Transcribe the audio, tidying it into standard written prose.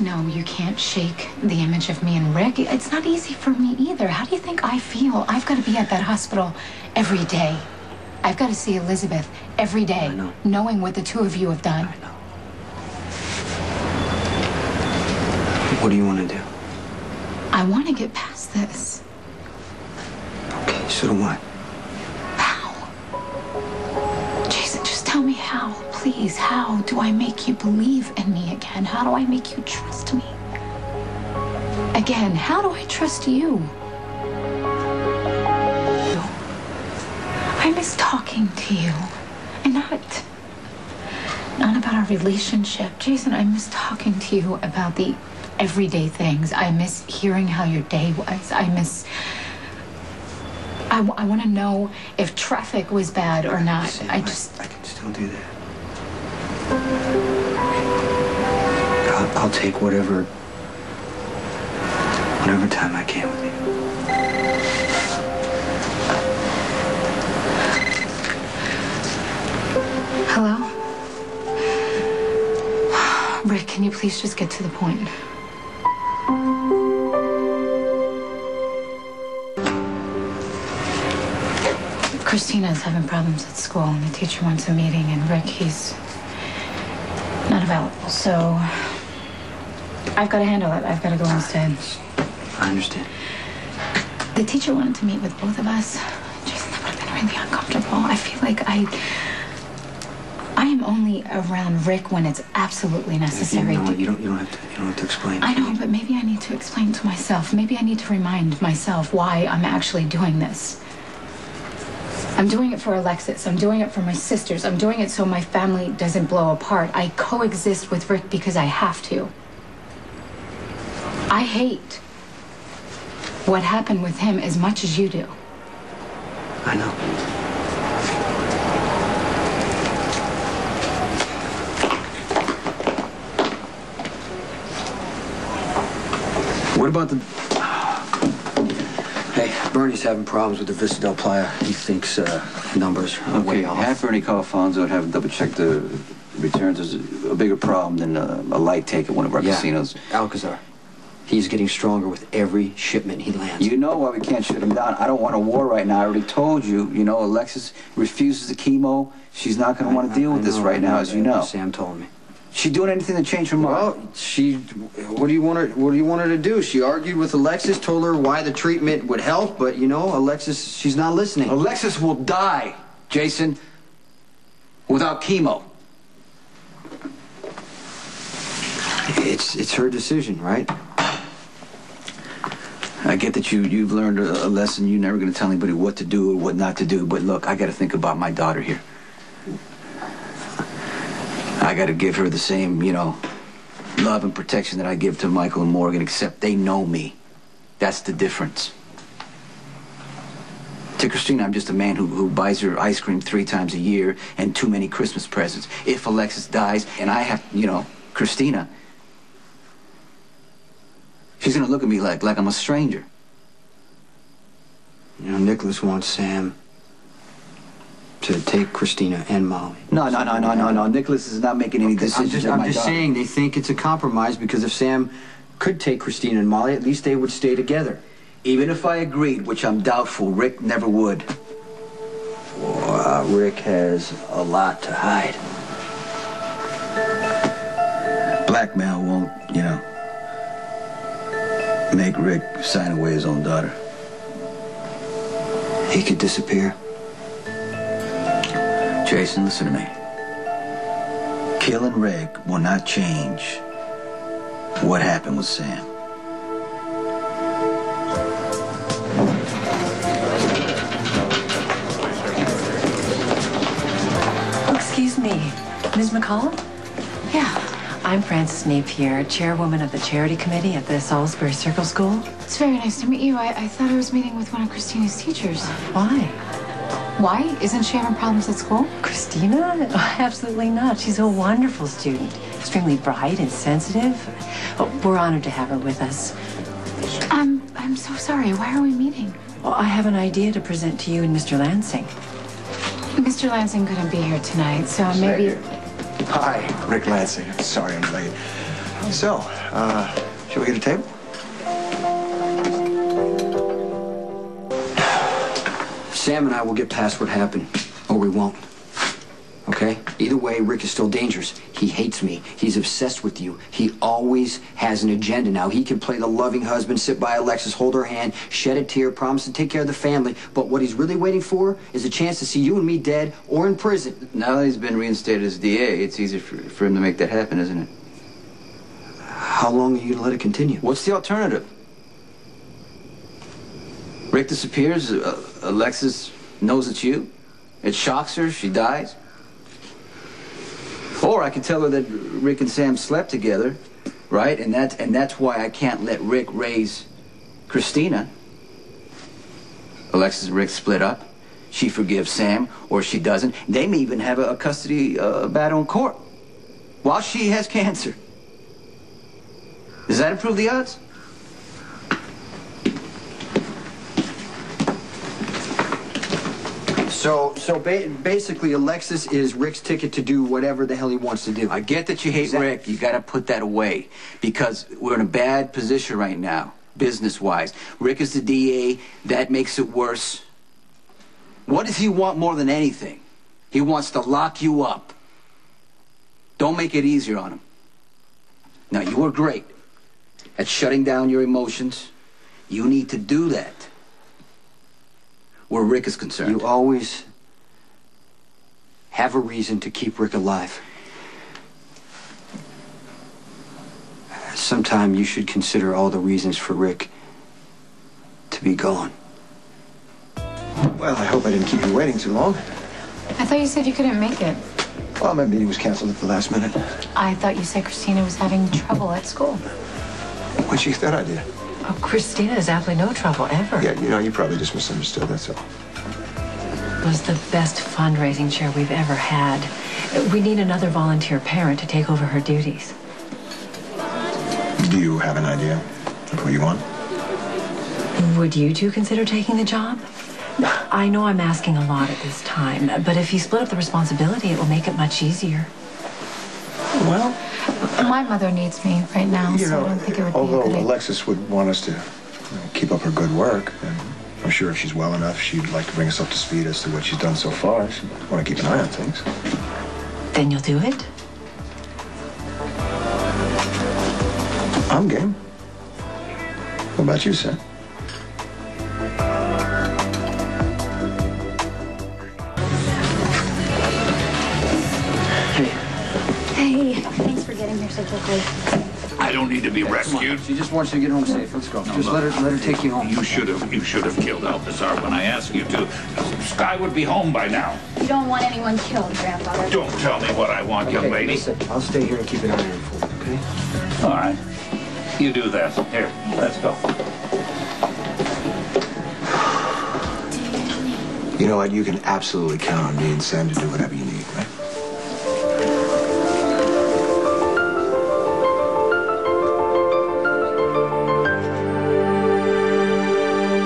know you can't shake the image of me and Rick. It's not easy for me either. How do you think I feel? I've got to be at that hospital every day. I've got to see Elizabeth every day, I know. Knowing what the two of you have done. I know. What do you want to do? I want to get past this. Okay, so do I. How? Jason, just tell me how. Please, how do I make you believe in me again? How do I make you trust me? Again, how do I trust you? I miss talking to you. And not about our relationship. Jason, I miss talking to you about the everyday things. I miss hearing how your day was. I want to know if traffic was bad or not. Sam, I can still do that. I'll take whatever time I can with you. Hello? Rick, can you please just get to the point? Christina's having problems at school, and the teacher wants a meeting, and Rick, he's not available, so I've got to handle it. I've got to go instead. I understand. The teacher wanted to meet with both of us. Jason, that would have been really uncomfortable. I feel like I am only around Rick when it's absolutely necessary. You don't have to explain. I know, but maybe I need to explain to myself. Maybe I need to remind myself why I'm actually doing this. I'm doing it for Alexis. I'm doing it for my sisters. I'm doing it so my family doesn't blow apart. I coexist with Rick because I have to. I hate what happened with him as much as you do. I know. What about the... Hey, Bernie's having problems with the Vista Del Playa. He thinks numbers are way off. Have Bernie call Fonzo and have him double-check the returns. There's a bigger problem than a light take at one of our casinos. Alcazar. He's getting stronger with every shipment he lands. You know why we can't shut him down. I don't want a war right now. I already told you. You know, Alexis refuses the chemo. She's not going to want to deal with this right now, as you know. Sam told me. She doing anything to change her mind? Well, what do you want her to do? She argued with Alexis, told her why the treatment would help, but you know, Alexis, she's not listening. Alexis will die, Jason, without chemo. It's her decision, right? I get that you've learned a lesson. You're never going to tell anybody what to do or what not to do, but look, I got to think about my daughter here. I got to give her the same, you know, love and protection that I give to Michael and Morgan, except they know me. That's the difference. To Christina, I'm just a man who buys her ice cream 3 times a year and too many Christmas presents. If Alexis dies and I have, you know, Christina, she's going to look at me like I'm a stranger. You know, Nicholas wants Sam to take Christina and Molly. No. Nicholas is not making any decisions. I'm just saying they think it's a compromise because if Sam could take Christina and Molly, at least they would stay together. Even if I agreed, which I'm doubtful, Rick never would. Well, Rick has a lot to hide. Blackmail won't, you know, make Rick sign away his own daughter. He could disappear. Jason, listen to me. Killing Rick will not change what happened with Sam. Excuse me, Ms. McCollum? Yeah. I'm Frances Napier, chairwoman of the charity committee at the Salisbury Circle School. It's very nice to meet you. I thought I was meeting with one of Christina's teachers. Why? Why? Isn't she having problems at school? Christina? Oh, absolutely not. She's a wonderful student, extremely bright and sensitive. Oh, we're honored to have her with us. I'm so sorry. Why are we meeting? Well, I have an idea to present to you and Mr. Lansing. Mr. Lansing couldn't be here tonight, so maybe... Hi, Rick Lansing. Sorry I'm late. So, shall we get a table? Sam and I will get past what happened, or we won't. Okay? Either way, Rick is still dangerous. He hates me. He's obsessed with you. He always has an agenda now. He can play the loving husband, sit by Alexis, hold her hand, shed a tear, promise to take care of the family. But what he's really waiting for is a chance to see you and me dead or in prison. Now that he's been reinstated as DA, it's easier for him to make that happen, isn't it? How long are you gonna let it continue? What's the alternative? Rick disappears, Alexis knows it's you. It shocks her, she dies. Or I could tell her that Rick and Sam slept together, right? And that's why I can't let Rick raise Christina. Alexis and Rick split up. She forgives Sam, or she doesn't. They may even have a custody battle in court while she has cancer. Does that improve the odds? So basically, Alexis is Rick's ticket to do whatever the hell he wants to do. I get that you hate Rick. You got to put that away because we're in a bad position right now, business-wise. Rick is the DA. That makes it worse. What does he want more than anything? He wants to lock you up. Don't make it easier on him. Now, you are great at shutting down your emotions. You need to do that where Rick is concerned. You always have a reason to keep Rick alive. Sometime you should consider all the reasons for Rick to be gone. Well, I hope I didn't keep you waiting too long. I thought you said you couldn't make it. Well, my meeting was canceled at the last minute. I thought you said Christina was having trouble at school. What'd you get that idea? Oh, Christina has absolutely no trouble ever. Yeah, you probably just misunderstood, that's all. It was the best fundraising chair we've ever had. We need another volunteer parent to take over her duties. Do you have an idea of who you want? Would you two consider taking the job? I know I'm asking a lot at this time, but if you split up the responsibility, it will make it much easier. Well, My mother needs me right now, so I don't think it would be a although good idea. Alexis would want us to keep up her good work, and I'm sure if she's well enough, she'd like to bring us up to speed as to what she's done so far. She'd want to keep an eye on things. Then you'll do it? I'm game. What about you, Sam? Hey, thanks for getting here so quickly. I don't need to be rescued. She just wants you to get home safe. Let's go. Just look, let her take you home. You should have killed Alcazar when I asked you to. Sky would be home by now. You don't want anyone killed, Grandfather. Don't tell me what I want, young lady. Listen, I'll stay here and keep an eye on her for you, okay? All right. You do that. Here, let's go. You know what? You can absolutely count on me and Sam to do whatever you need, right?